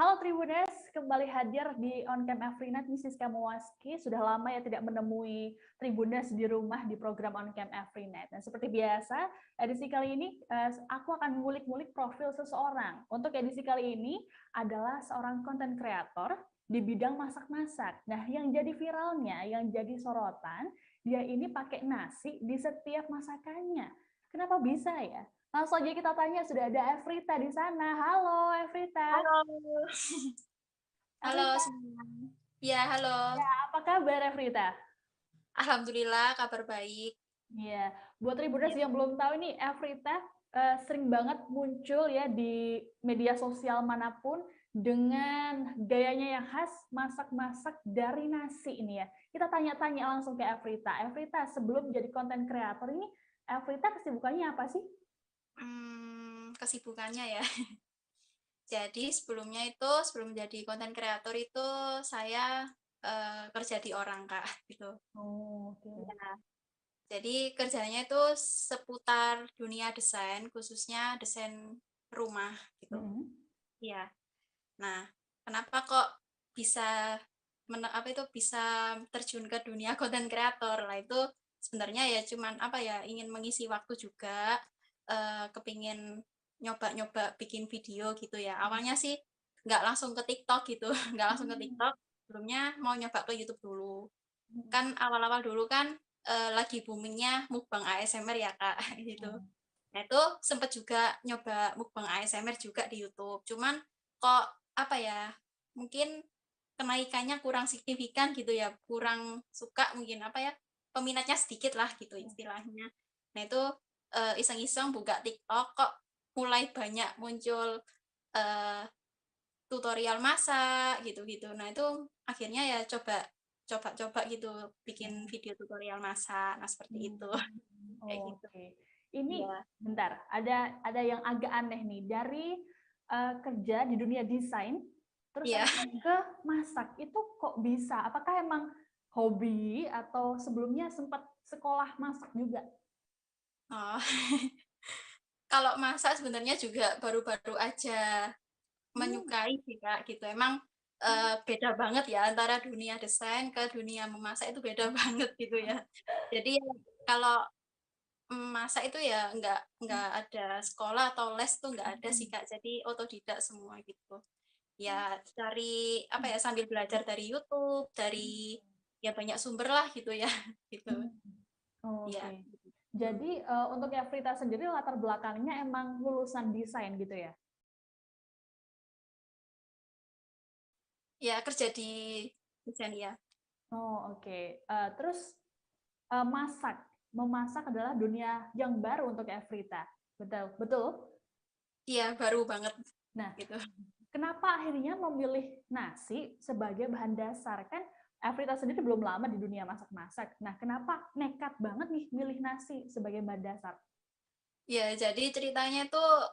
Halo Tribuners, kembali hadir di On-Cam Afrinet, nih Siska Muwaski. Sudah lama ya tidak menemui Tribuners di rumah di program On-Cam Afrinet. Dan seperti biasa, edisi kali ini aku akan ngulik-ngulik profil seseorang. Untuk edisi kali ini adalah seorang konten kreator di bidang masak-masak. Nah, yang jadi viralnya, yang jadi sorotan, dia ini pakai nasi di setiap masakannya. Kenapa bisa ya? Langsung aja kita tanya, sudah ada Efrita di sana. Halo Efrita. Halo, halo Efrita, semua. Ya, halo. apa kabar Efrita? Alhamdulillah kabar baik. Iya, buat Tribuners Ya. yang belum tahu nih, Efrita sering banget muncul ya di media sosial manapun dengan gayanya yang khas masak-masak dari nasi ini ya. Kita tanya-tanya langsung ke Efrita. Efrita, sebelum jadi konten kreator ini, Efrita kesibukannya apa sih? Kesibukannya ya. Jadi sebelum jadi konten kreator itu saya kerja di orang Kak gitu. Oh, oke. Ya. Jadi kerjanya itu seputar dunia desain, khususnya desain rumah gitu. Iya. Nah, kenapa kok bisa bisa terjun ke dunia konten kreator lah itu sebenarnya ya cuman ingin mengisi waktu juga, kepingin nyoba-nyoba bikin video gitu ya. Awalnya sih nggak langsung ke TikTok gitu, nggak langsung ke TikTok, sebelumnya mau nyoba ke YouTube dulu. Kan awal-awal dulu kan lagi boomingnya mukbang ASMR ya Kak, gitu. Nah itu sempet juga nyoba mukbang ASMR juga di YouTube. Cuman kok mungkin kenaikannya kurang signifikan gitu ya, kurang suka mungkin peminatnya sedikit lah gitu istilahnya. Nah itu iseng-iseng buka TikTok kok mulai banyak muncul eh, tutorial masak gitu-gitu. Nah itu akhirnya ya coba-coba gitu bikin video tutorial masak. Nah seperti itu. Kayak gitu. Oke. Ini Iya. bentar, ada yang agak aneh nih. Dari kerja di dunia desain, terus Iya. ke masak, itu kok bisa? Apakah emang hobi atau sebelumnya sempat sekolah masak juga? Oh. Kalau masak sebenarnya juga baru-baru aja Hmm. menyukai sih Kak gitu. Emang beda banget ya antara dunia desain ke dunia memasak itu beda banget gitu ya. Jadi kalau masak itu ya nggak ada sekolah atau les tuh nggak ada sih Kak. Jadi otodidak semua gitu. Ya cari sambil belajar dari YouTube, dari ya banyak sumber lah gitu ya gitu. Ya. Oke. Jadi untuk Efrita sendiri latar belakangnya emang lulusan desain gitu ya? Ya kerja di desain ya. Oh, oke. Terus masak, memasak adalah dunia yang baru untuk Efrita, betul, betul. Iya baru banget Nah, gitu. kenapa akhirnya memilih nasi sebagai bahan dasar? Kan Efrita sendiri belum lama di dunia masak-masak. Nah, kenapa nekat banget nih milih nasi sebagai bahan dasar? Ya, jadi ceritanya tuh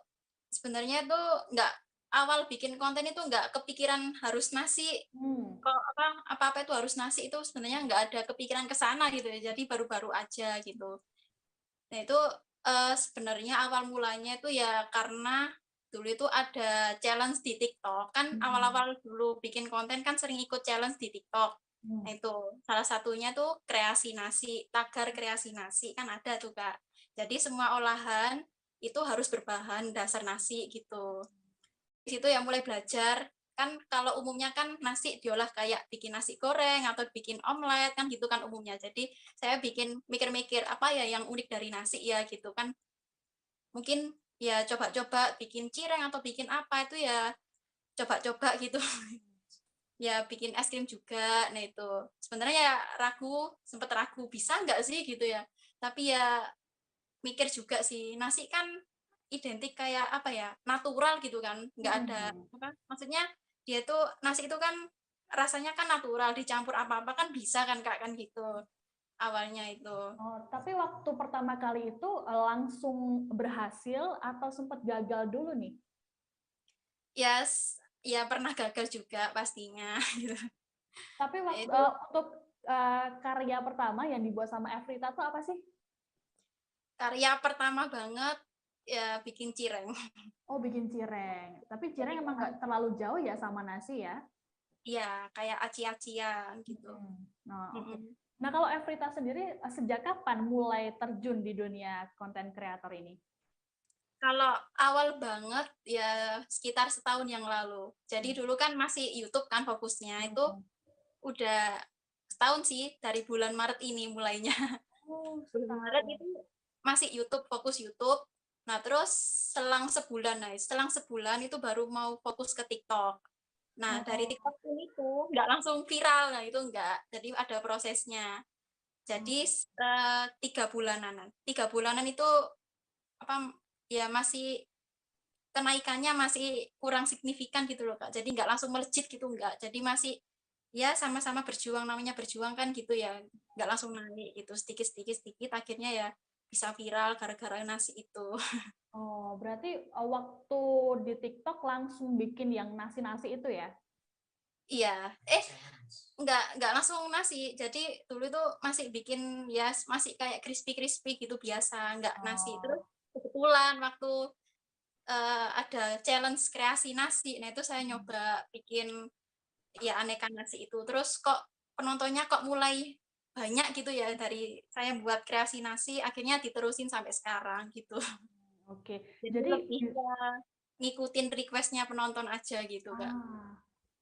sebenarnya tuh nggak awal bikin konten itu nggak kepikiran harus nasi. Hmm. Kalau apa-apa itu harus nasi itu sebenarnya nggak ada kepikiran ke sana gitu ya. Jadi baru-baru aja gitu. Nah, itu sebenarnya awal mulanya itu ya karena dulu itu ada challenge di TikTok. Kan awal-awal dulu bikin konten kan sering ikut challenge di TikTok. Nah, itu salah satunya tuh kreasi nasi, tagar kreasi nasi kan ada tuh Kak. Jadi semua olahan itu harus berbahan dasar nasi gitu. Di situ ya mulai belajar. Kan kalau umumnya kan nasi diolah kayak bikin nasi goreng atau bikin omelet kan gitu kan umumnya. Jadi saya bikin mikir-mikir apa ya yang unik dari nasi ya gitu kan. Mungkin ya coba-coba bikin cireng atau bikin apa itu ya coba-coba gitu. Ya bikin es krim juga. Nah itu sebenarnya ya sempet ragu bisa nggak sih gitu ya. Tapi ya mikir juga sih nasi kan identik kayak natural gitu kan nggak ada maksudnya dia tuh nasi itu kan rasanya kan natural dicampur apa-apa kan bisa kan Kak kan gitu awalnya itu. Oh, tapi waktu pertama kali itu langsung berhasil atau sempat gagal dulu nih? Ya ya pernah gagal juga pastinya gitu. Tapi Ya waktu, itu untuk karya pertama yang dibuat sama Efrita tuh apa sih? karya pertama banget ya bikin cireng. Oh, bikin cireng. Tapi cireng Jadi emang nggak terlalu jauh ya sama nasi ya? iya kayak aci-acian gitu. Nah, oke. Mm-mm. Nah, kalau Evrita sendiri sejak kapan mulai terjun di dunia konten kreator ini? Kalau awal banget ya sekitar setahun yang lalu. Jadi dulu kan masih YouTube kan fokusnya, itu udah setahun sih dari bulan Maret ini mulainya. Oh, Bulan Maret setahun. itu masih YouTube, fokus YouTube. Nah, terus selang sebulan itu baru mau fokus ke TikTok. Nah, dari Oh, TikTok pun itu nggak langsung viral, nah itu nggak. Jadi ada prosesnya. Jadi 3 bulanan itu apa ya masih kenaikannya masih kurang signifikan gitu loh Kak. Jadi nggak langsung melejit gitu nggak. Jadi masih ya sama-sama berjuang, namanya berjuang kan gitu ya. Nggak langsung naik gitu, sedikit akhirnya ya bisa viral gara-gara nasi itu. oh, berarti waktu di TikTok langsung bikin yang nasi-nasi itu ya? Iya, nggak langsung nasi. Jadi dulu tuh masih bikin ya masih kayak crispy gitu biasa, nggak nasi. Terus Oh, kebetulan waktu ada challenge kreasi nasi, nah itu saya nyoba bikin ya aneka nasi itu. Terus kok penontonnya kok mulai banyak gitu ya dari saya buat kreasi nasi, akhirnya diterusin sampai sekarang gitu. oke. Jadi Jadi lebih ke ngikutin request-nya penonton aja gitu, Kak.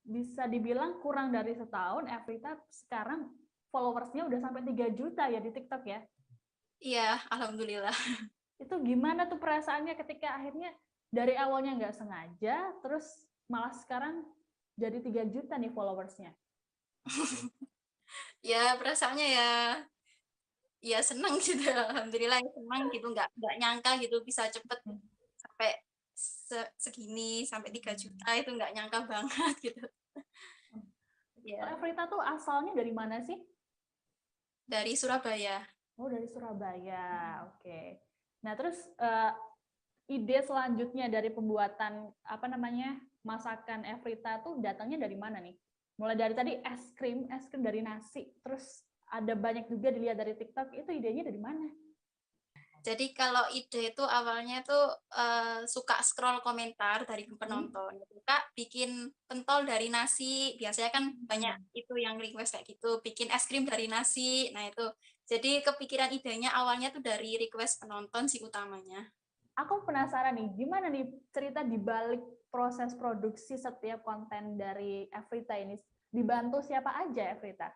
bisa dibilang kurang dari setahun, Evrita sekarang followersnya udah sampai 3 juta ya di TikTok ya? Iya, alhamdulillah. Itu gimana tuh perasaannya ketika akhirnya dari awalnya nggak sengaja, terus malah sekarang jadi 3 juta nih followersnya? Ya perasaannya ya senang gitu. Alhamdulillah ya senang gitu, nggak nyangka gitu bisa cepet sampai segini sampai 3 juta itu nggak nyangka banget gitu. Kalau Ya, Evrita tuh asalnya dari mana sih? dari Surabaya. Oh, dari Surabaya. Oke. Nah, terus ide selanjutnya dari pembuatan apa namanya masakan Evrita tuh datangnya dari mana nih? Mulai dari tadi es krim dari nasi, terus ada banyak juga dilihat dari TikTok. Itu idenya dari mana? Jadi kalau ide itu awalnya tuh suka scroll komentar dari penonton. Gitu. Kak, bikin pentol dari nasi. Biasanya kan banyak itu yang request kayak gitu. Bikin es krim dari nasi. Nah itu. Jadi kepikiran idenya awalnya tuh dari request penonton sih utamanya. Aku penasaran nih, gimana nih cerita di balik proses produksi setiap konten dari Evrita ini? Dibantu siapa aja Evrita?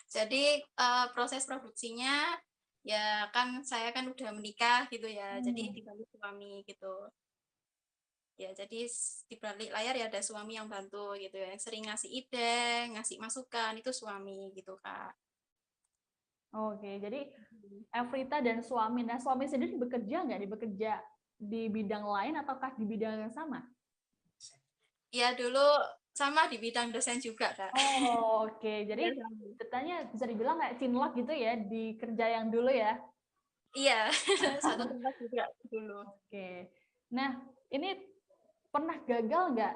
Jadi proses produksinya ya kan saya kan udah menikah gitu ya. Jadi dibantu suami gitu. Ya, jadi di balik layar ya ada suami yang bantu gitu ya. Yang sering ngasih ide, ngasih masukan itu suami gitu, Kak. Oke, jadi Evrita dan suami. Nah, suami sendiri bekerja nggak? Bekerja di bidang lain ataukah di bidang yang sama? Ya dulu sama di bidang dosen juga, Kak. Oh, oke. Jadi Iya, sama. ceritanya bisa dibilang kayak cinlok gitu ya di kerja yang dulu ya. Iya, satu tempat juga dulu. Oke. Nah, ini pernah gagal nggak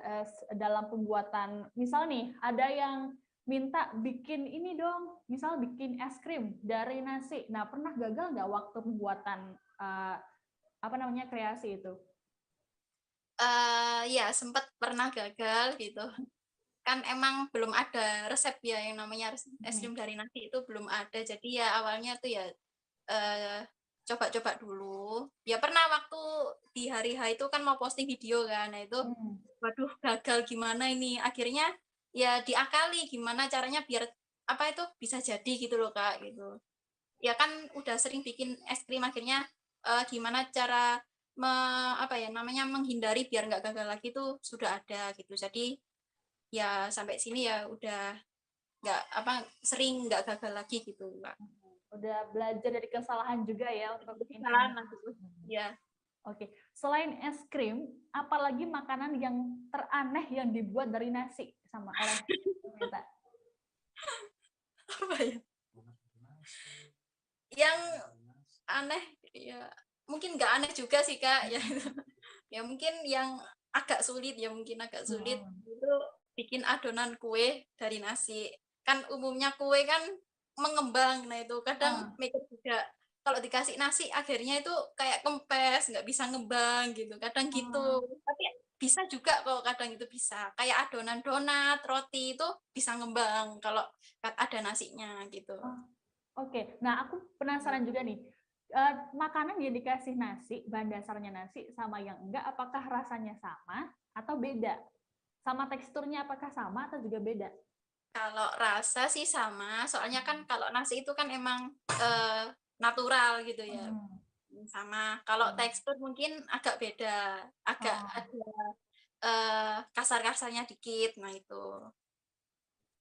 dalam pembuatan? Misal nih, ada yang minta bikin ini dong, misal bikin es krim dari nasi. Nah, pernah gagal nggak waktu pembuatan apa namanya kreasi itu? Ya sempat pernah gagal gitu. Kan emang belum ada resep ya yang namanya es krim dari nasi itu belum ada. Jadi ya awalnya tuh ya eh, coba-coba dulu. Ya pernah waktu di hari H itu kan mau posting video kan, nah itu waduh gagal gimana ini. Akhirnya ya diakali gimana caranya biar apa itu bisa jadi gitu loh Kak gitu. Ya kan udah sering bikin es krim akhirnya gimana cara apa ya namanya menghindari biar nggak gagal lagi tuh sudah ada gitu. Jadi ya sampai sini ya udah nggak apa sering nggak gagal lagi gitu Kak. Udah belajar dari kesalahan juga ya untuk ini. Kesalahan lah gitu. Ya. Oke, selain es krim, apalagi makanan yang teraneh yang dibuat dari nasi sama oleh kita? Apa ya? Yang aneh ya mungkin nggak aneh juga sih Kak ya. Ya mungkin yang agak sulit ya mungkin agak sulit itu bikin adonan kue dari nasi. Kan umumnya kue kan mengembang, nah itu kadang mikir juga kalau dikasih nasi akhirnya itu kayak kempes, nggak bisa ngembang gitu, kadang gitu. Oh, Tapi bisa juga kok kadang itu bisa. Kayak adonan donat, roti itu bisa ngembang kalau ada nasinya gitu. oh, oke. Nah, aku penasaran juga nih. Makanan yang dikasih nasi, bahan dasarnya nasi sama yang enggak, apakah rasanya sama atau beda? Sama teksturnya apakah sama atau juga beda? Kalau rasa sih sama, soalnya kan kalau nasi itu kan emang natural gitu ya. Hmm. Sama. Kalau tekstur mungkin agak beda, agak Oh, ada kasar-kasarnya dikit. Nah itu.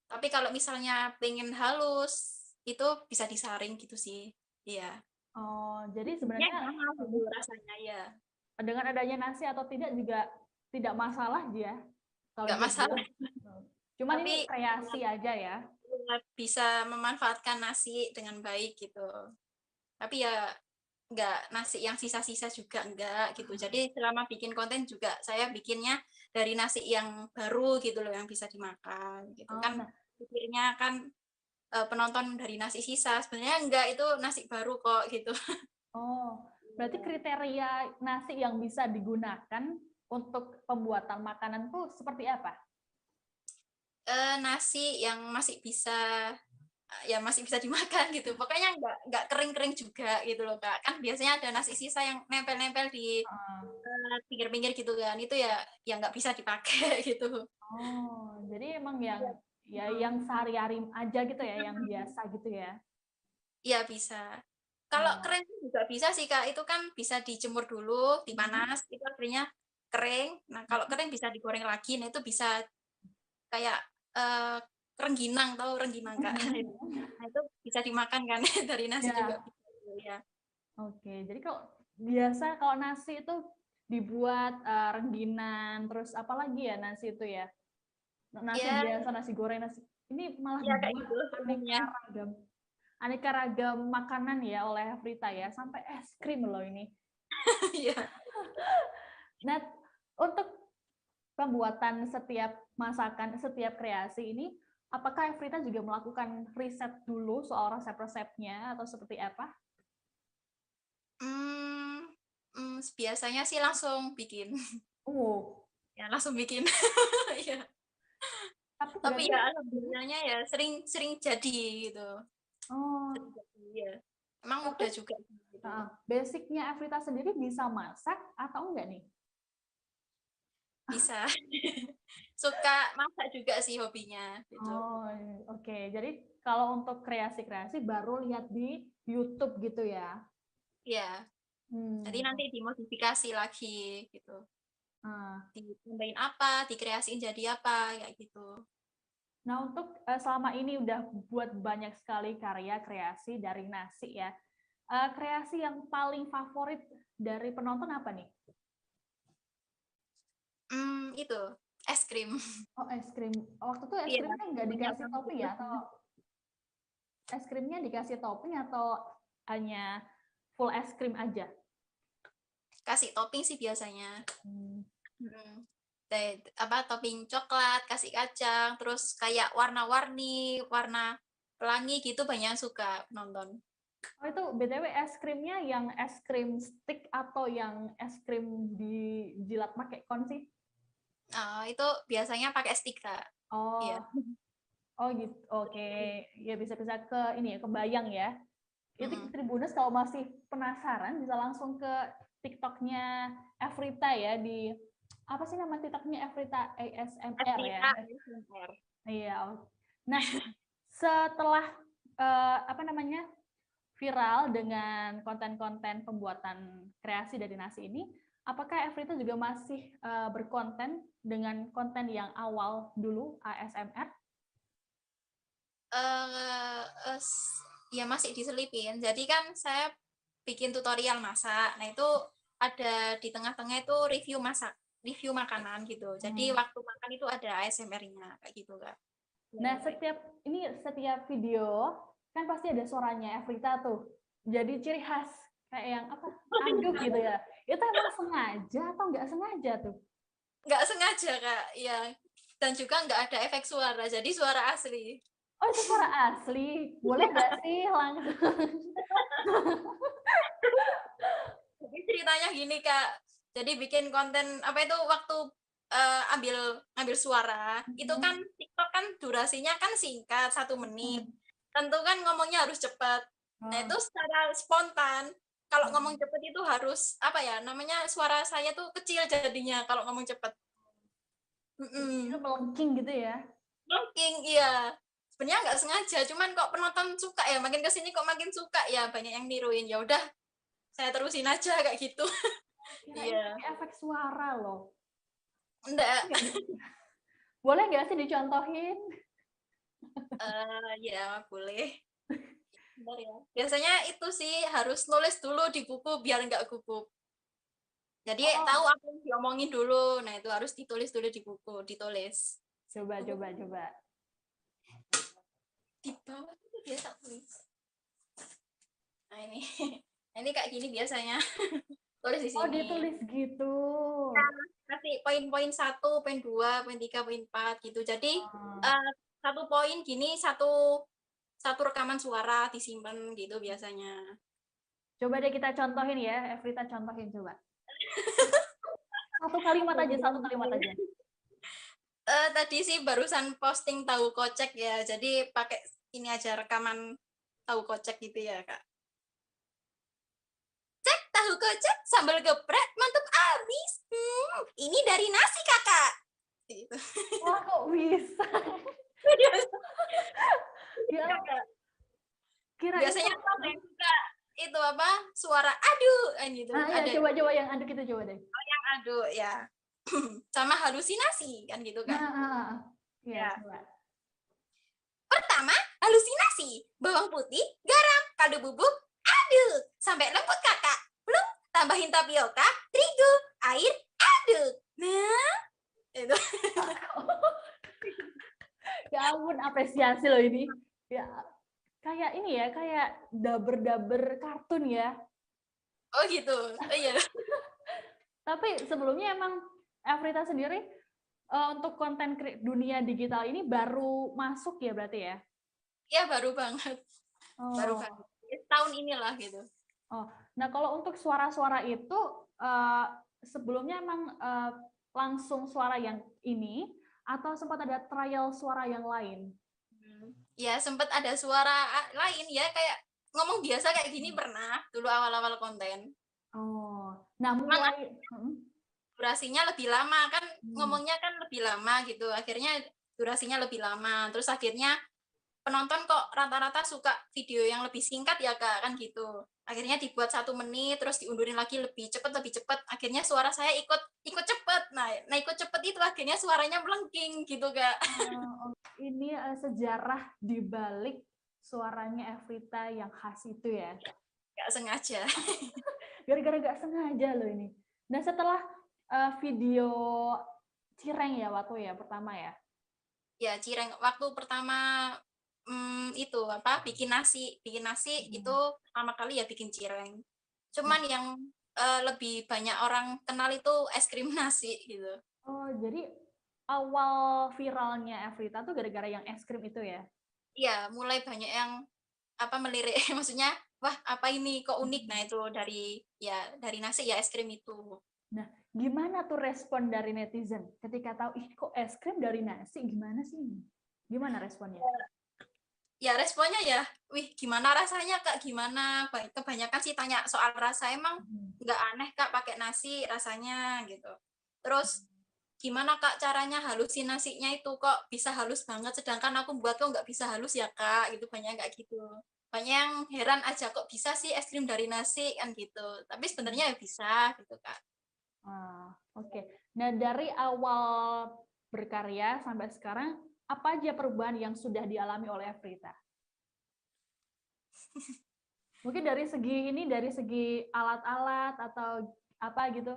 Tapi kalau misalnya pengen halus, itu bisa disaring gitu sih. Iya. oh, jadi Ya, sebenarnya sama gitu rasanya ya. dengan adanya nasi atau tidak juga tidak masalah ya kalau Nggak menurut gue. masalah. Cuman ini Tapi kreasi aja ya. bisa memanfaatkan nasi dengan baik gitu. Tapi ya nggak nasi yang sisa-sisa juga enggak gitu. Jadi selama bikin konten juga saya bikinnya dari nasi yang baru gitu loh yang bisa dimakan gitu Oh, kan. nah, Pikirnya kan penonton dari nasi sisa, sebenarnya enggak, itu nasi baru kok gitu. oh, berarti kriteria nasi yang bisa digunakan untuk pembuatan makanan tuh seperti apa? Nasi yang masih bisa ya masih bisa dimakan gitu. Pokoknya enggak kering-kering juga gitu loh Kak. Kan biasanya ada nasi sisa yang nempel-nempel di pinggir-pinggir gitu kan. Itu ya yang nggak bisa dipakai gitu. Oh, jadi emang yang Iya. ya yang sehari-hari aja gitu ya, yang biasa gitu ya. Iya bisa. Kalau Oh. kering juga bisa sih Kak. Itu kan bisa dijemur dulu, Hmm. dipanas, itu akhirnya kering. Nah, kalau kering bisa digoreng lagi. Nah, itu bisa kayak eh, rengginang, tahu rengginang Kak. Nah, itu bisa dimakan kan dari nasi juga Ya, bisa ya. oke. Jadi kalau biasa kalau nasi itu dibuat rengginan, terus apa lagi ya nasi itu ya? Nasi Ya, biasa, nasi goreng, nasi ini malah ya kayak dibuat gitu umumnya. aneka ragam makanan ya oleh Frita ya, sampai es krim loh ini. Iya. Nah, untuk pembuatan setiap masakan, setiap kreasi ini, apakah Frita juga melakukan riset dulu soal resep-resepnya atau seperti apa? Hmm, biasanya sih langsung bikin. Oh, Ya, langsung bikin. Iya. tapi Tapi berarti ya alhamdulillahnya ya sering sering jadi gitu. Sering oh, jadi ya. Emang tapi mudah juga gitu. basicnya Afrita sendiri bisa masak atau enggak nih? Bisa. Suka masak juga sih hobinya gitu. Oh, oke. Jadi kalau untuk kreasi-kreasi baru lihat di YouTube gitu ya. Iya. Jadi Hmm. nanti dimodifikasi lagi gitu. Nah, Ditambahin apa, dikreasiin jadi apa kayak gitu. nah untuk selama ini udah buat banyak sekali karya kreasi dari nasi ya. Kreasi yang paling favorit dari penonton apa nih? Itu es krim. Oh, es krim. Waktu itu es Iya, krimnya nggak banyak dikasih banget topping itu. ya? Atau es krimnya dikasih topping atau hanya full es krim aja? Kasih topping sih biasanya. Hmm. Mm. Apa topping coklat, kasih kacang, terus kayak warna-warni, warna pelangi gitu banyak yang suka nonton. Oh itu BTW es krimnya yang es krim stick atau yang es krim dijilat pakai kon sih? Itu biasanya pakai stick Kak. Iya. Oh, oh gitu. Oke, ya bisa-bisa ke ini ya, kebayang ya. Itu Mm-mm. Tribuners kalau masih penasaran bisa langsung ke TikToknya Afrita ya di apa sih nama TikToknya Afrita ASMR ya. Afrika ASMR. Iya. Nah, setelah apa namanya viral dengan konten-konten pembuatan kreasi dari nasi ini, apakah Afrita juga masih berkonten dengan konten yang awal dulu ASMR? Eh, eh, s- ya masih diselipin. Jadi kan saya bikin tutorial masak. Nah, itu ada di tengah-tengah itu review masak, review makanan gitu. Jadi Hmm. waktu makan itu ada ASMR-nya kayak gitu, Kak. Ya, Nah, kayak setiap video kan pasti ada suaranya Afrita tuh. Jadi ciri khas kayak yang apa? Aduk gitu ya. Itu emang sengaja atau nggak sengaja tuh? nggak sengaja, Kak. Ya. Dan juga nggak ada efek suara. Jadi suara asli. Oh, itu suara asli. Boleh nggak sih langsung? Jadi ceritanya gini Kak, jadi bikin konten apa itu waktu ambil suara, itu kan TikTok kan durasinya kan singkat 1 menit, tentu kan ngomongnya harus cepat. Nah itu secara spontan, kalau ngomong cepet itu harus apa ya namanya suara saya tuh kecil jadinya kalau ngomong cepet. Itu melengking gitu ya? Mungkin iya. Sebenarnya nggak sengaja, cuman kok penonton suka ya, makin kesini kok makin suka ya, banyak yang niruin. Ya udah, saya terusin aja kayak gitu. Kirain Iya. pakai efek suara loh. Enggak. Boleh nggak sih dicontohin? Ya boleh. Bentar ya. Biasanya itu sih harus nulis dulu di buku biar nggak gugup. Jadi tahu Oh, apa yang diomongin dulu. Nah itu harus ditulis dulu di buku, ditulis. coba. Di bawah itu biasa tulis. Nah ini, nah, ini kayak gini biasanya. Tulis di Oh, sini. ditulis gitu. Kasih poin-poin 1, poin 2, poin 3, poin 4 gitu. Jadi Oh. 1 poin gini, satu rekaman suara disimpan gitu biasanya. Coba deh kita contohin ya, Evrita contohin coba. Satu kalimat aja. Tadi sih barusan posting tahu kocek ya, jadi pakai ini aja rekaman tahu kocek gitu ya kak. Cek tahu kocek sambal geprek mantap abis. Ini dari nasi kakak. Gitu. Wah, kok bisa? Ya, kirain Biasanya tuh. aku yang suka itu apa suara aduh gitu Ah, ya, ada coba yang aduk itu coba deh. yang aduh ya sama halusinasi kan gitu kan. Iya, Ya. coba. Pertama, halusinasi. Bawang putih, garam, kaldu bubuk, aduk. Sampai lembut kakak. Belum, tambahin tapioka, terigu, air, aduk. Nah, itu. Ya ampun, apresiasi loh ini. Ya, kayak ini ya, kayak daber-daber kartun ya. Oh gitu, oh, iya. Tapi sebelumnya emang Evrita sendiri untuk konten dunia digital ini baru masuk ya berarti ya? Ya baru banget, baru Oh, banget. Tahun inilah gitu. oh. Nah kalau untuk suara-suara itu eh, sebelumnya emang langsung suara yang ini atau sempat ada trial suara yang lain? Ya sempat ada suara lain ya kayak ngomong biasa kayak gini pernah dulu awal-awal konten. Oh, nah Cuman mulai. durasinya lebih lama kan Hmm. ngomongnya kan lebih lama gitu. Akhirnya durasinya lebih lama. Terus akhirnya penonton kok rata-rata suka video yang lebih singkat ya kak kan gitu akhirnya dibuat 1 menit terus diundurin lagi lebih cepet akhirnya suara saya ikut cepet nah ikut cepet itu akhirnya suaranya melengking gitu kak. Ini sejarah di balik suaranya Evrita yang khas itu ya. Nggak sengaja. Gara-gara gak sengaja loh ini. Nah setelah video cireng ya waktu ya pertama ya. Ya cireng waktu pertama itu apa bikin nasi itu pertama kali ya bikin cireng cuman yang lebih banyak orang kenal itu es krim nasi gitu. Oh jadi awal viralnya Evrita tuh gara-gara yang es krim itu ya? Iya, mulai banyak yang apa melirik maksudnya wah apa ini kok unik nah itu dari nasi ya es krim itu. Nah, gimana tuh respon dari netizen ketika tahu, ih kok es krim dari nasi, gimana sih? Gimana responnya? Ya responnya ya wih gimana rasanya kak gimana kebanyakan sih tanya soal rasa emang nggak aneh kak pakai nasi rasanya gitu terus gimana kak caranya halusinasinya itu kok bisa halus banget sedangkan aku buat kok nggak bisa halus ya kak gitu banyak kayak gitu banyak yang heran aja kok bisa sih es krim dari nasi kan gitu tapi sebenarnya ya bisa gitu kak. Oke. Nah, dari awal berkarya sampai sekarang, apa aja perubahan yang sudah dialami oleh Evrita? Mungkin dari segi alat-alat atau apa gitu?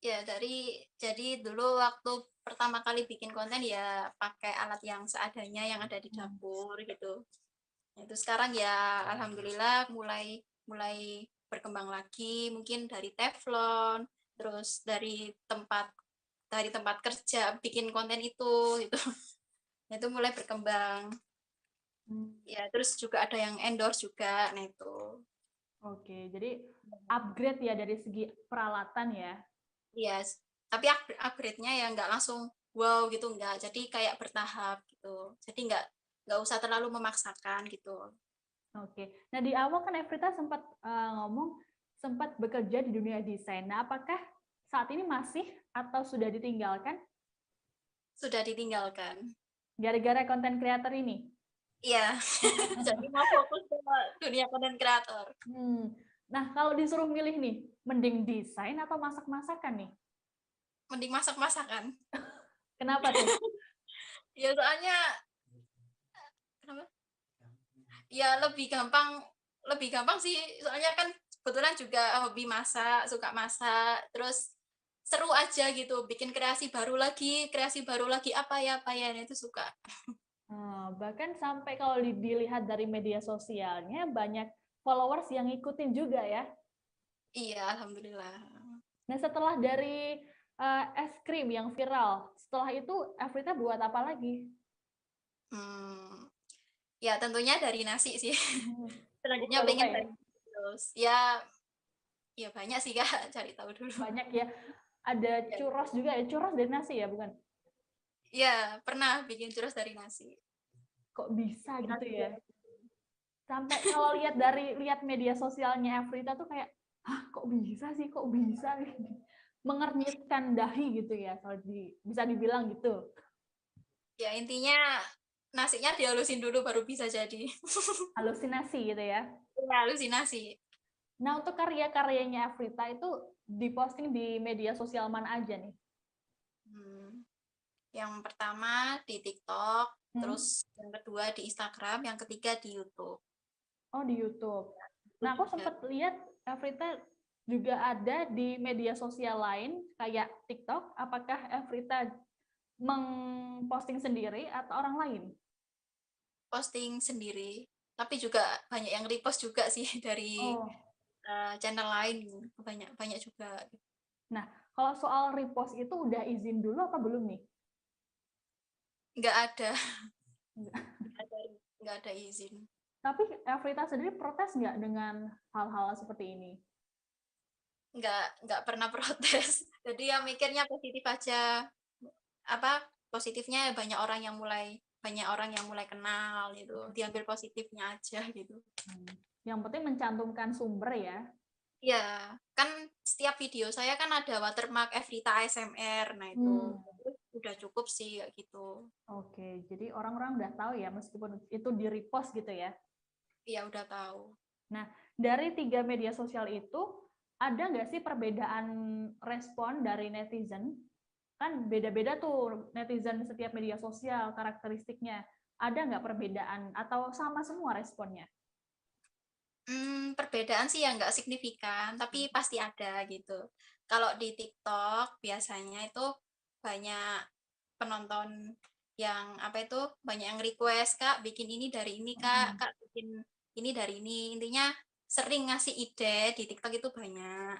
Ya jadi dulu waktu pertama kali bikin konten ya pakai alat yang seadanya yang ada di dapur gitu. Itu sekarang ya alhamdulillah mulai mulai berkembang lagi mungkin dari teflon terus dari tempat kerja bikin konten itu gitu. Itu mulai berkembang. Ya, terus juga ada yang endorse juga. Nah, itu. Oke, jadi upgrade ya dari segi peralatan ya. Iya, tapi upgrade-nya ya nggak langsung wow gitu, nggak. Jadi kayak bertahap gitu. Jadi nggak usah terlalu memaksakan gitu. Oke. Nah, di awal kan Evrita sempat ngomong sempat bekerja di dunia desain. Nah, apakah saat ini masih atau sudah ditinggalkan Sudah ditinggalkan. gara-gara konten creator ini? Iya, jadi mau fokus ke dunia content creator. Nah, kalau disuruh milih nih, mending desain atau masak-masakan nih? Mending masak-masakan. Kenapa tuh? Ya soalnya, kenapa? Ya lebih gampang sih. Soalnya kan kebetulan juga hobi masak, suka masak, terus seru aja gitu, bikin kreasi baru lagi apa ya, itu suka. Bahkan sampai kalau dilihat dari media sosialnya, banyak followers yang ngikutin juga ya. Iya, alhamdulillah. Nah, setelah dari es krim yang viral, setelah itu Evrita buat apa lagi? Ya tentunya dari nasi sih. Selanjutnya Lupa-lupa pengen ya? dari terus. Ya banyak sih Kak, cari tahu dulu. Banyak ya. Ada Ya, churros juga ya, churros dari nasi ya, bukan? ya, pernah bikin churros dari nasi. Kok bisa gitu Nasi ya? goreng. Sampai kalau lihat media sosialnya Evrita tuh kayak, hah kok bisa sih, kok bisa? Mengernyitkan dahi gitu ya, kalau bisa dibilang gitu. Ya intinya nasinya dihalusin dulu baru bisa jadi. Halusinasi gitu ya. Ya, halusinasi. Nah, untuk karya-karyanya Evrita itu diposting di media sosial mana aja nih? Yang pertama di TikTok, Hmm? terus yang kedua di Instagram, yang ketiga di YouTube. Oh, di YouTube. Itu Nah, aku juga. sempat lihat Evrita juga ada di media sosial lain kayak TikTok. Apakah Evrita mengposting sendiri atau orang lain? Posting sendiri, tapi juga banyak yang repost juga sih dari Oh, channel lain, banyak banyak juga. nah kalau soal repost itu udah izin dulu apa belum nih? Nggak ada. nggak ada nggak ada izin. Tapi Evrita sendiri protes nggak dengan hal-hal seperti ini? Nggak pernah protes. Jadi ya mikirnya positif aja. Apa positifnya banyak orang yang mulai kenal gitu, diambil positifnya aja gitu. Yang penting mencantumkan sumber ya. Ya kan setiap video saya kan ada watermark Evrita ASMR, nah itu udah cukup sih kayak gitu. Oke, jadi orang-orang udah tahu ya meskipun itu di repost gitu ya. Iya udah tahu. Nah, dari 3 media sosial itu, ada nggak sih perbedaan respon dari netizen? Kan beda-beda tuh netizen setiap media sosial, karakteristiknya. Ada nggak perbedaan atau sama semua responnya? Perbedaan sih yang nggak signifikan, tapi pasti ada gitu. Kalau di TikTok biasanya itu banyak penonton yang apa itu banyak yang request, Kak bikin ini dari ini Kak bikin ini dari ini. Intinya sering ngasih ide di TikTok itu banyak.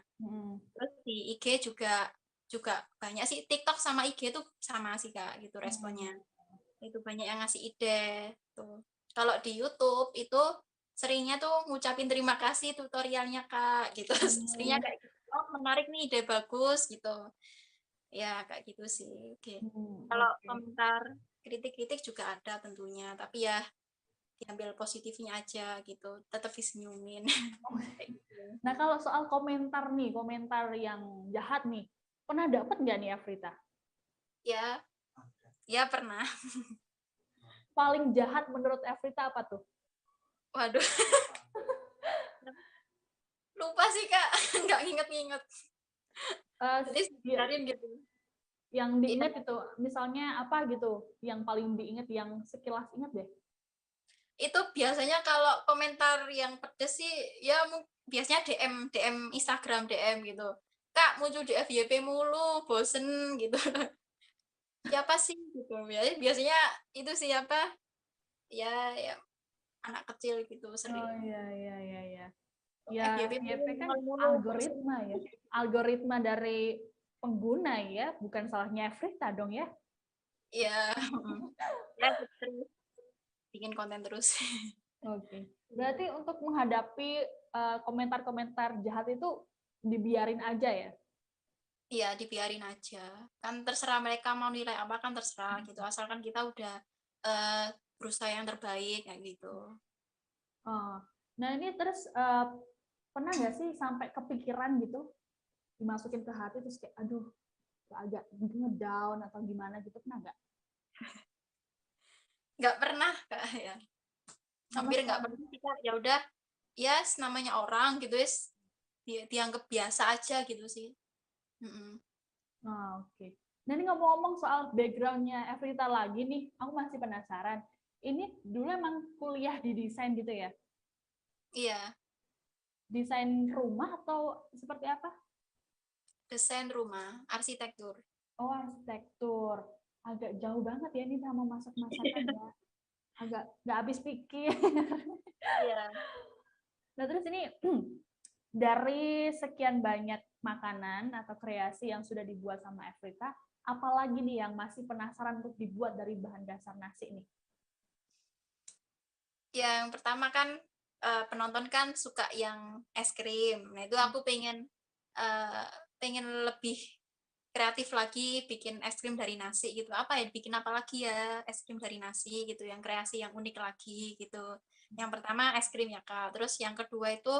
Terus di IG juga juga banyak sih. TikTok sama IG itu sama sih Kak gitu responnya. Itu banyak yang ngasih ide tuh. Kalau di YouTube itu seringnya tuh ngucapin terima kasih tutorialnya Kak gitu. Seringnya kayak gitu. Oh, menarik nih ide bagus gitu. Ya kayak gitu sih. Oke. Kalau Oke. komentar kritik-kritik juga ada tentunya, tapi ya diambil positifnya aja gitu. Tetap disenyumin. Kayak gitu. Nah, kalau soal komentar nih, komentar yang jahat nih, pernah dapat nggak nih Afrita? Ya, ya pernah. Paling jahat menurut Afrita apa tuh? Waduh, lupa sih Kak, nggak nginget-nginget. Jadi sebenarnya gitu. Yang Iya, diingat itu, misalnya apa gitu, yang paling diingat, yang sekilas ingat deh. itu biasanya kalau komentar yang pedes sih, ya biasanya DM Instagram DM gitu. Kak muncul di FYP mulu, bosen gitu. Siapa sih gitu ya? Biasanya itu siapa? Ya anak kecil gitu Oh sering. iya iya iya iya. Ya, FYP YP kan mulu, bosen. algoritma ya. Algoritma dari pengguna ya, bukan salahnya Afrita dong ya. Ya, Ya terus bikin konten terus. Oke. Berarti untuk menghadapi komentar-komentar jahat itu dibiarin aja ya? Iya, dibiarin aja. Kan terserah mereka mau nilai apa kan terserah gitu. Asalkan kita udah berusaha yang terbaik kayak gitu. Oh. Nah ini terus pernah nggak sih sampai kepikiran gitu dimasukin ke hati terus kayak aduh agak ngedown atau gimana gitu, pernah nggak? Nggak pernah Kak ya. Sama Hampir nggak sekali. pernah sih Kak. Ya udah, ya namanya orang gitu ya dianggap biasa aja gitu sih. Mm-mm. Oh, oke. Nah ini ngomong-ngomong soal backgroundnya Evrita lagi nih, aku masih penasaran. Ini dulu emang kuliah di desain gitu ya? Iya, Desain rumah atau seperti apa? desain rumah, arsitektur. Oh, arsitektur. Agak jauh banget ya ini sama masak-masakan ya. Agak nggak habis pikir. Iya. Nah, terus ini dari sekian banyak makanan atau kreasi yang sudah dibuat sama Evrita, apalagi nih yang masih penasaran untuk dibuat dari bahan dasar nasi nih? Yang pertama kan penonton kan suka yang es krim. Nah, itu aku eh, pengen lebih kreatif lagi bikin es krim dari nasi gitu. Apa ya, bikin apa lagi ya es krim dari nasi gitu, yang kreasi yang unik lagi gitu. Yang pertama es krim ya Kak. Terus yang kedua itu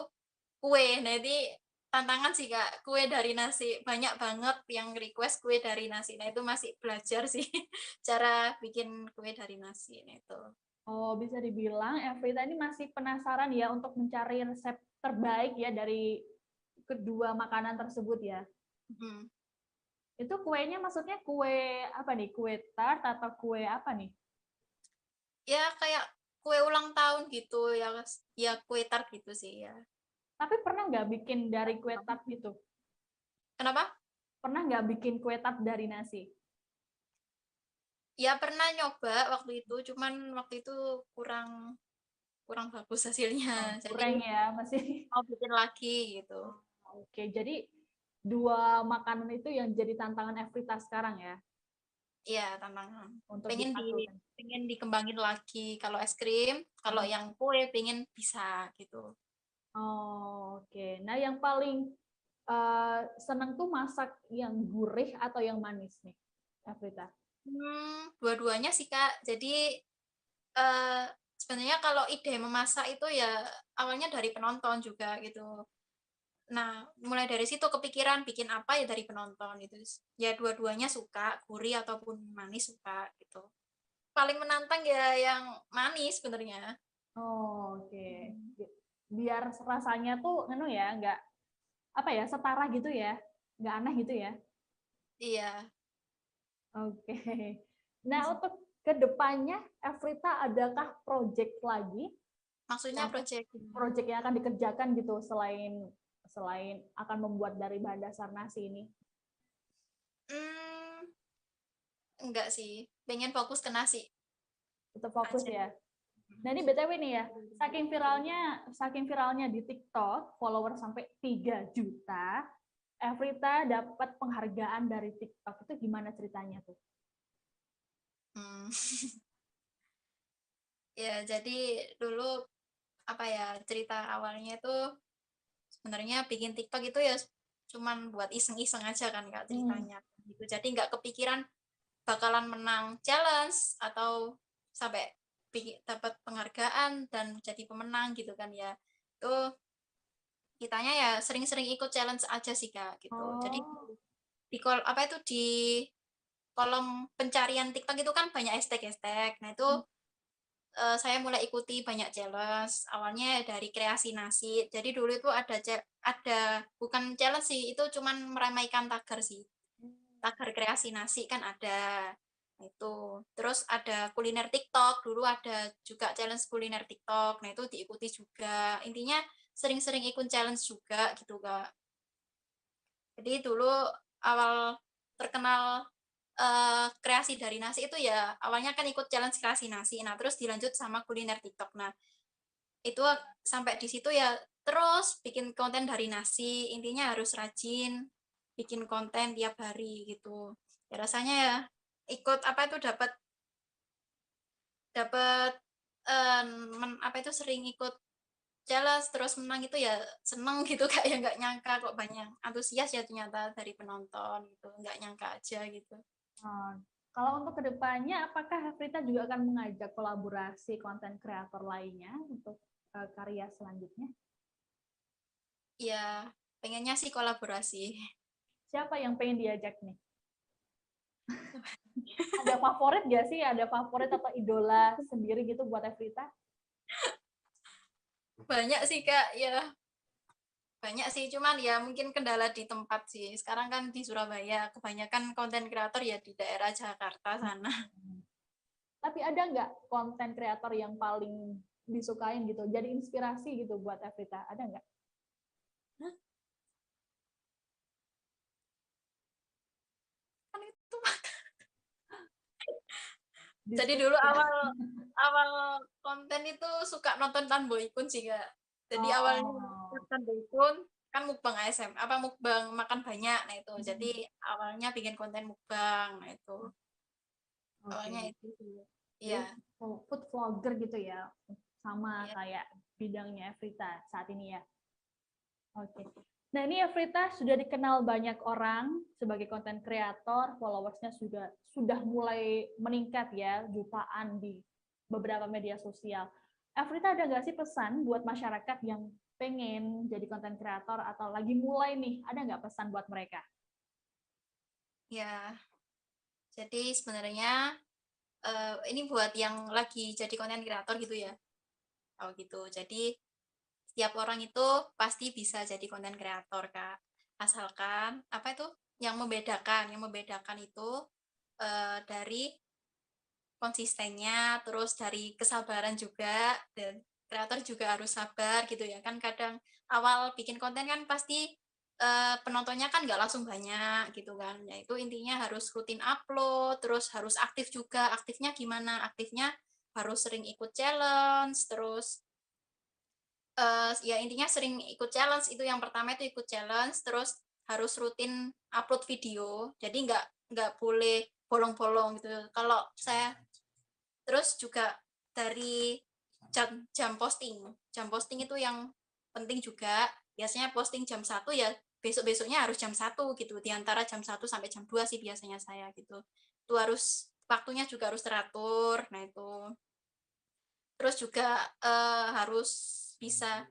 kue. Nah, ini tantangan sih Kak, kue dari nasi. Banyak banget yang request kue dari nasi. Nah, itu masih belajar sih cara bikin kue dari nasi. Nah, itu. Oh, bisa dibilang Evrita ini masih penasaran ya untuk mencari resep terbaik ya dari kedua makanan tersebut ya. Hmm. Itu kuenya maksudnya kue apa nih? Kue tart atau kue apa nih? Ya kayak kue ulang tahun gitu ya, ya kue tart gitu sih ya. Tapi pernah nggak bikin dari kue tart gitu? Kenapa? Pernah nggak bikin kue tart dari nasi? Ya pernah nyoba waktu itu, cuman waktu itu kurang kurang bagus Oh, hasilnya. Jadi kurang ya, masih. mau bikin lagi gitu. Oke, jadi dua makanan itu yang jadi tantangan Evrita sekarang ya Iya, tantangan. untuk Pengen dipadukan. pengen dikembangin lagi. Kalau es krim, kalau yang kue pengen bisa gitu. Oh, oke. Nah, yang paling seneng tuh masak yang gurih atau yang manis nih, Evrita? Dua-duanya sih Kak. Jadi eh, sebenarnya kalau ide memasak itu ya awalnya dari penonton juga gitu. Nah, mulai dari situ kepikiran bikin apa ya dari penonton itu. Ya dua-duanya suka, gurih ataupun manis suka gitu. Paling menantang ya yang manis sebenarnya. Oh, oke. Biar rasanya tuh ya, nggak apa ya, setara gitu ya, nggak aneh gitu ya. Iya. Oke. Nah, untuk kedepannya, Evrita adakah project lagi Maksudnya yang project. project yang akan dikerjakan gitu selain selain akan membuat dari bahan dasar nasi ini? Hmm, enggak sih. Pengen fokus ke nasi Tetap fokus aja. ya. Nah ini BTW nih ya, saking viralnya di TikTok, follower sampai 3 juta, Evrita dapat penghargaan dari TikTok. Itu gimana ceritanya tuh? Hmm. Ya, jadi dulu apa ya cerita awalnya itu sebenarnya bikin TikTok itu ya cuman buat iseng-iseng aja kan Kak Hmm. ceritanya gitu. Jadi nggak kepikiran bakalan menang challenge atau sampai dapat penghargaan dan jadi pemenang gitu kan ya. Itu kitanya ya sering-sering ikut challenge aja sih Kak gitu. Jadi Oh. apa itu di kolom pencarian TikTok itu kan banyak hashtag-hashtag. Nah, itu saya mulai ikuti banyak challenge. Awalnya dari kreasi nasi. Jadi dulu itu ada bukan challenge sih, itu cuman meramaikan tagar sih. Tagar kreasi nasi kan ada. Nah, itu. Terus ada kuliner TikTok. Dulu ada juga challenge kuliner TikTok. Nah, itu diikuti juga. Intinya sering-sering ikut challenge juga gitu, Kak. Jadi dulu awal terkenal kreasi dari nasi itu ya awalnya kan ikut challenge kreasi nasi. Nah, terus dilanjut sama kuliner TikTok. Nah, itu sampai di situ ya terus bikin konten dari nasi. Intinya harus rajin bikin konten tiap hari gitu. Ya rasanya ya ikut apa itu dapat dapat apa itu sering ikut challenge terus menang itu ya seneng gitu Kak, ya nggak nyangka kok banyak antusias ya ternyata dari penonton gitu, nggak nyangka aja gitu. Oh, kalau untuk kedepannya, apakah Hefrita juga akan mengajak kolaborasi konten kreator lainnya untuk karya selanjutnya? Ya pengennya sih kolaborasi. Siapa yang pengen diajak nih? Ada favorit gak sih? Ada favorit atau idola sendiri gitu buat Hefrita? Banyak sih Kak, ya banyak sih, cuman ya mungkin kendala di tempat sih. Sekarang kan di Surabaya, kebanyakan konten kreator ya di daerah Jakarta sana. Tapi ada nggak konten kreator yang paling disukain gitu, jadi inspirasi gitu buat Hefrita? Ada nggak? Kan itu. Jadi dulu awal awal konten itu suka nonton Tan Boy Kun sih Kak. Jadi awalnya Oh, Tan Boy Kun kan mukbang ASM, apa mukbang makan banyak, nah itu. Jadi awalnya bikin konten mukbang, nah itu. oke. Awalnya itu sih. Jadi Iya, food vlogger gitu ya, sama iya. kayak bidangnya Frita saat ini ya. Oke. Nah ini Frita sudah dikenal banyak orang sebagai konten kreator, followersnya sudah mulai meningkat ya, jutaan di beberapa media sosial. Frita ada nggak sih pesan buat masyarakat yang pengen jadi konten kreator atau lagi mulai nih, ada nggak pesan buat mereka? Ya, jadi sebenarnya ini buat yang lagi jadi konten kreator gitu ya. Oh gitu. Jadi setiap orang itu pasti bisa jadi konten kreator, Kak. Asalkan apa itu yang membedakan itu dari konsistennya, terus dari kesabaran juga, dan kreator juga harus sabar gitu ya. Kan kadang awal bikin konten kan pasti penontonnya kan nggak langsung banyak gitu kan. Ya itu intinya harus rutin upload, terus harus aktif juga. Aktifnya gimana? Aktifnya harus sering ikut challenge, terus ya intinya sering ikut challenge, itu yang pertama itu ikut challenge, terus harus rutin upload video, jadi nggak boleh bolong-bolong gitu. Kalau saya terus juga dari jam posting itu yang penting juga, biasanya posting jam 1 ya besok-besoknya harus jam 1 gitu, di antara jam 1 sampai jam 2 sih biasanya saya gitu. Itu harus waktunya juga harus teratur, nah itu. Terus juga harus bisa.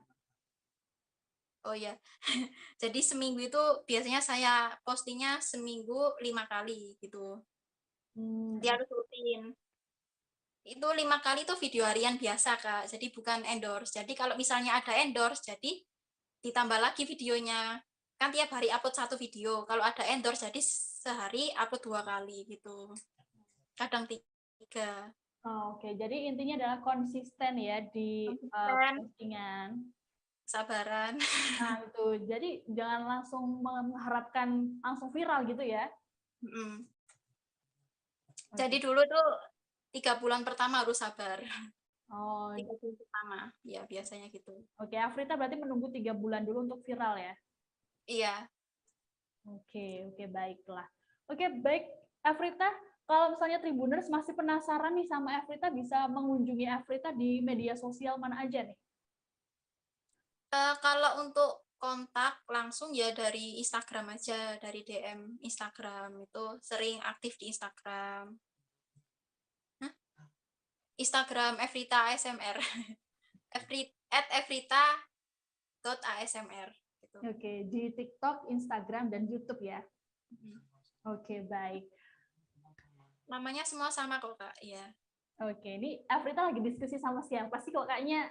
Oh ya, jadi seminggu itu biasanya saya postingnya seminggu 5 kali gitu. Jadi Hmm, harus rutin. Itu 5 kali itu video harian biasa Kak, jadi bukan endorse. Jadi kalau misalnya ada endorse, jadi ditambah lagi videonya. Kan tiap hari upload 1 video. Kalau ada endorse, jadi sehari upload 2 kali gitu. Kadang 3. Oke, jadi intinya adalah konsisten ya di Konsisten, postingan. sabaran. Nah, itu. Jadi jangan langsung mengharapkan langsung viral gitu ya. Jadi Oke. dulu tuh 3 bulan pertama harus sabar. Oh, 3 bulan pertama, ya biasanya gitu. oke. Afrita berarti menunggu 3 bulan dulu untuk viral ya. Iya. Oke, baiklah. Oke, baik. Afrita, kalau misalnya Tribuners masih penasaran nih sama Afrita, bisa mengunjungi Afrita di media sosial mana aja nih? Kalau untuk kontak langsung ya dari Instagram aja, dari DM Instagram, itu sering aktif di Instagram. Hah? Instagram Evrita ASMR. @evrita.asmr gitu. Oke, di TikTok, Instagram, dan YouTube ya. Mhm. Oke, baik. Namanya semua sama kok, Kak. Iya. Oke, ini Afrita lagi diskusi sama siapa sih kok kayaknya?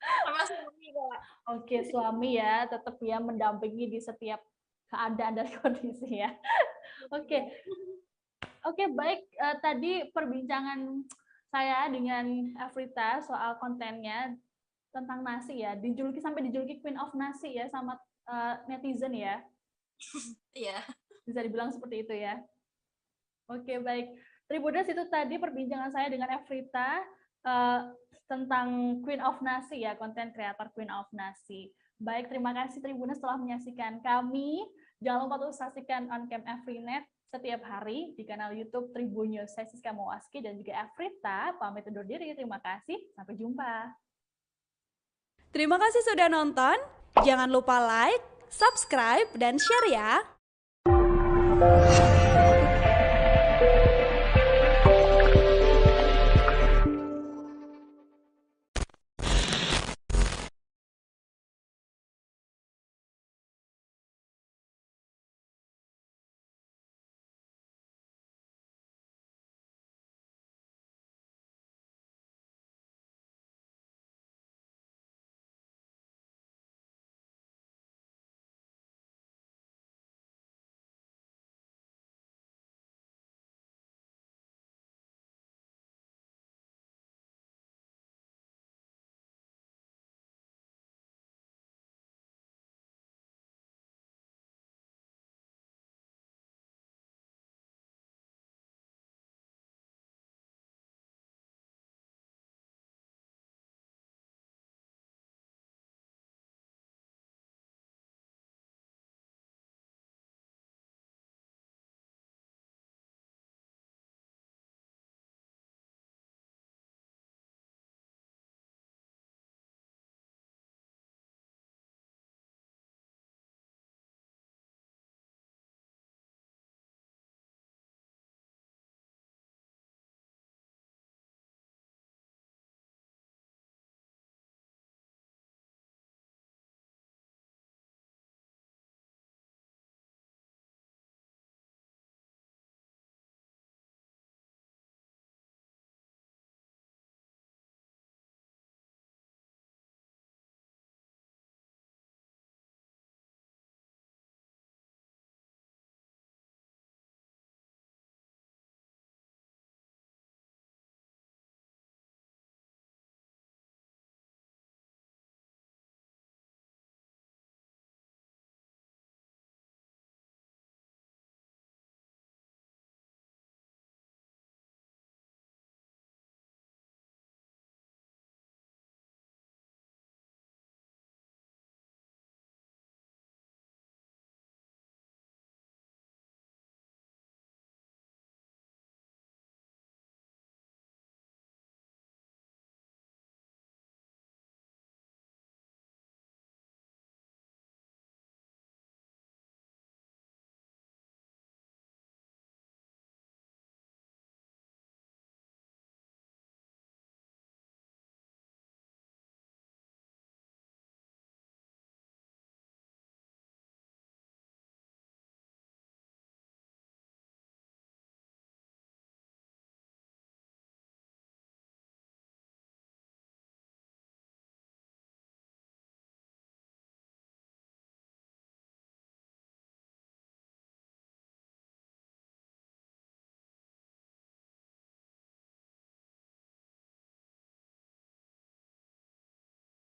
Sama suami, Kak. Oke, suami ya, tetap ya mendampingi di setiap keadaan dan kondisi ya. Oke, oke, baik. Tadi perbincangan saya dengan Afrita soal kontennya tentang nasi ya, sampai dijuluki Queen of Nasi ya sama netizen ya, Iya. bisa dibilang seperti itu ya. Oke, baik. Tribuners, itu tadi perbincangan saya dengan Afrita eh, tentang Queen of Nasi ya, konten kreator Queen of Nasi. Baik, terima kasih Tribuners telah menyaksikan kami. Jangan lupa untuk saksikan On Cam Everynet. setiap hari di kanal YouTube Tribun News. Saya Siska Mawaski dan juga Afrita pamit undur diri. Terima kasih, sampai jumpa. Terima kasih sudah nonton. Jangan lupa like, subscribe, dan share ya.